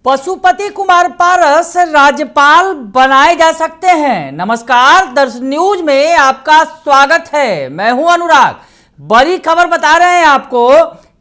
पशुपति कुमार पारस राज्यपाल बनाए जा सकते हैं। नमस्कार, दर्शन न्यूज में आपका स्वागत है। मैं हूं अनुराग। बड़ी खबर बता रहे हैं आपको,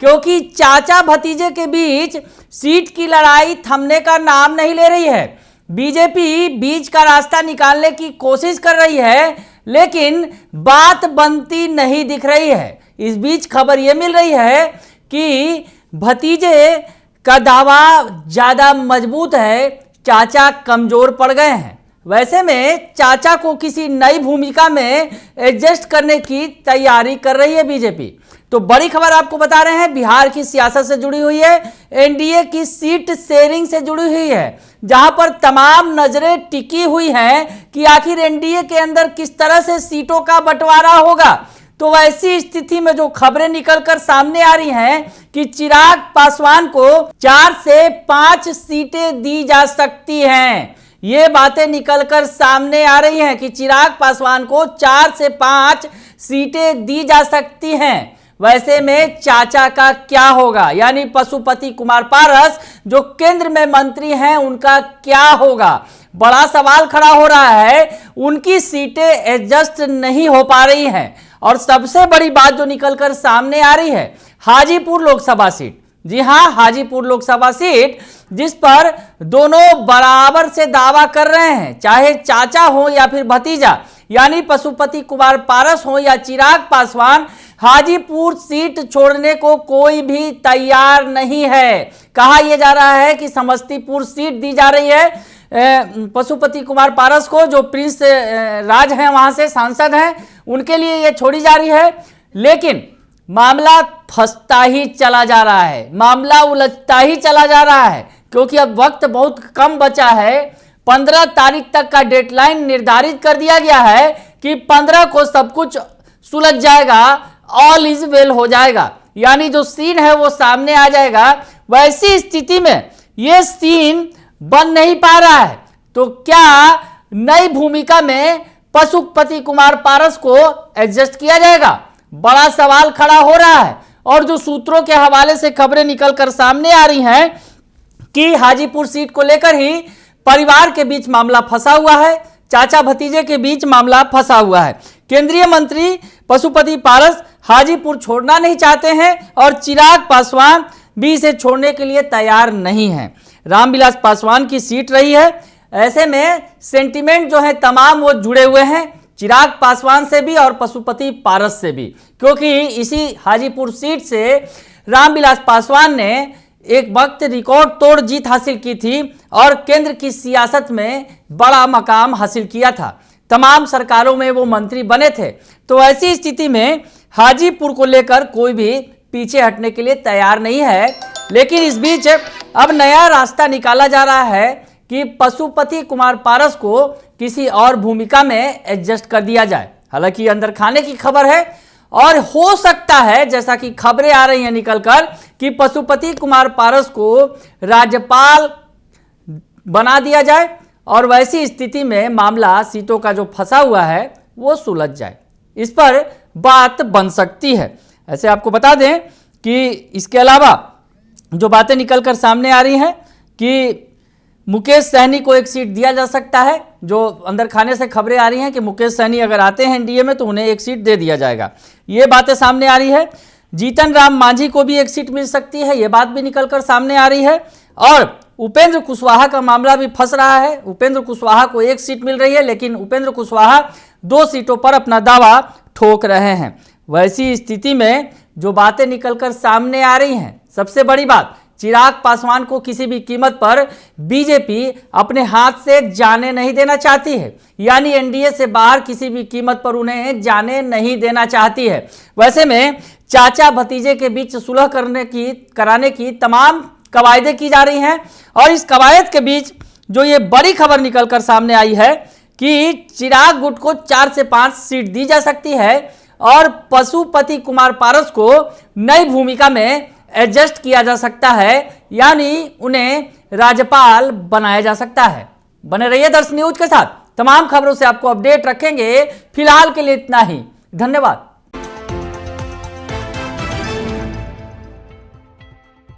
क्योंकि चाचा भतीजे के बीच सीट की लड़ाई थमने का नाम नहीं ले रही है। बीजेपी बीच का रास्ता निकालने की कोशिश कर रही है, लेकिन बात बनती नहीं दिख रही है। इस बीच खबर यह मिल रही है कि भतीजे का दावा ज्यादा मजबूत है, चाचा कमजोर पड़ गए हैं। वैसे में चाचा को किसी नई भूमिका में एडजस्ट करने की तैयारी कर रही है बीजेपी। तो बड़ी खबर आपको बता रहे हैं, बिहार की सियासत से जुड़ी हुई है, एनडीए की सीट शेयरिंग से जुड़ी हुई है, जहां पर तमाम नजरें टिकी हुई हैं कि आखिर एनडीए के अंदर किस तरह से सीटों का बंटवारा होगा। तो वैसी स्थिति में जो खबरें निकलकर सामने आ रही हैं कि चिराग पासवान को 4 से 5 सीटें दी जा सकती हैं। ये बातें निकलकर सामने आ रही हैं कि चिराग पासवान को 4 से 5 सीटें दी जा सकती हैं। वैसे में चाचा का क्या होगा, यानी पशुपति कुमार पारस जो केंद्र में मंत्री हैं, उनका क्या होगा? बड़ा सवाल खड़ा हो रहा है। उनकी सीटें एडजस्ट नहीं हो पा रही हैं। और सबसे बड़ी बात जो निकलकर सामने आ रही है, हाजीपुर लोकसभा सीट। जी हां, हाजीपुर लोकसभा सीट जिस पर दोनों बराबर से दावा कर रहे हैं, चाहे चाचा हो या फिर भतीजा, यानी पशुपति कुमार पारस हो या चिराग पासवान, हाजीपुर सीट छोड़ने को कोई भी तैयार नहीं है। कहा यह जा रहा है कि समस्तीपुर सीट दी जा रही है पशुपति कुमार पारस को, जो प्रिंस राज हैं, वहां से सांसद हैं, उनके लिए यह छोड़ी जा रही है। लेकिन मामला फंसता ही चला जा रहा है, मामला उलझता ही चला जा रहा है, क्योंकि अब वक्त बहुत कम बचा है। 15 तारीख तक का डेडलाइन निर्धारित कर दिया गया है कि 15 को सब कुछ सुलझ जाएगा, ऑल इज वेल हो जाएगा, यानी जो सीन है वो सामने आ जाएगा। वैसी स्थिति में ये सीन बन नहीं पा रहा है। तो क्या नई भूमिका में पशुपति कुमार पारस को एडजस्ट किया जाएगा? बड़ा सवाल खड़ा हो रहा है। और जो सूत्रों के हवाले से खबरें निकलकर सामने आ रही हैं कि हाजीपुर सीट को लेकर ही परिवार के बीच मामला फंसा हुआ है, चाचा भतीजे के बीच मामला फंसा हुआ है। केंद्रीय मंत्री पशुपति पारस हाजीपुर छोड़ना नहीं चाहते हैं और चिराग पासवान भी इसे छोड़ने के लिए तैयार नहीं है। रामविलास पासवान की सीट रही है। ऐसे में सेंटिमेंट जो है तमाम वो जुड़े हुए हैं, चिराग पासवान से भी और पशुपति पारस से भी, क्योंकि इसी हाजीपुर सीट से रामविलास पासवान ने एक वक्त रिकॉर्ड तोड़ जीत हासिल की थी और केंद्र की सियासत में बड़ा मकाम हासिल किया था। तमाम सरकारों में वो मंत्री बने थे। तो ऐसी स्थिति में हाजीपुर को लेकर कोई भी पीछे हटने के लिए तैयार नहीं है। लेकिन इस बीच अब नया रास्ता निकाला जा रहा है कि पशुपति कुमार पारस को किसी और भूमिका में एडजस्ट कर दिया जाए। हालांकि अंदर खाने की खबर है और हो सकता है, जैसा कि खबरें आ रही हैं निकलकर, कि पशुपति कुमार पारस को राज्यपाल बना दिया जाए और वैसी स्थिति में मामला सीटों का जो फंसा हुआ है वो सुलझ जाए। इस पर बात बन सकती है। ऐसे आपको बता दें कि इसके अलावा जो बातें निकलकर सामने आ रही हैं कि मुकेश सहनी को एक सीट दिया जा सकता है। जो अंदर खाने से खबरें आ रही हैं कि मुकेश सहनी अगर आते हैं एनडीए में तो उन्हें एक सीट दे दिया जाएगा। ये बातें सामने आ रही है। जीतन राम मांझी को भी एक सीट मिल सकती है, ये बात भी निकलकर सामने आ रही है। और उपेंद्र कुशवाहा का मामला भी फंस रहा है। उपेंद्र कुशवाहा को एक सीट मिल रही है, लेकिन उपेंद्र कुशवाहा 2 सीटों पर अपना दावा ठोक रहे हैं। वैसी स्थिति में जो बातें निकलकर सामने आ रही हैं, सबसे बड़ी बात, चिराग पासवान को किसी भी कीमत पर बीजेपी अपने हाथ से जाने नहीं देना चाहती है, यानी एनडीए से बाहर किसी भी कीमत पर उन्हें जाने नहीं देना चाहती है। वैसे में चाचा भतीजे के बीच सुलह कराने की तमाम कवायदें की जा रही हैं। और इस कवायद के बीच जो ये बड़ी खबर निकलकर सामने आई है कि चिराग गुट को 4 से 5 सीट दी जा सकती है और पशुपति कुमार पारस को नई भूमिका में एडजस्ट किया जा सकता है, यानी उन्हें राज्यपाल बनाया जा सकता है। बने रहिए दर्शन न्यूज के साथ, तमाम खबरों से आपको अपडेट रखेंगे। फिलहाल के लिए इतना ही, धन्यवाद।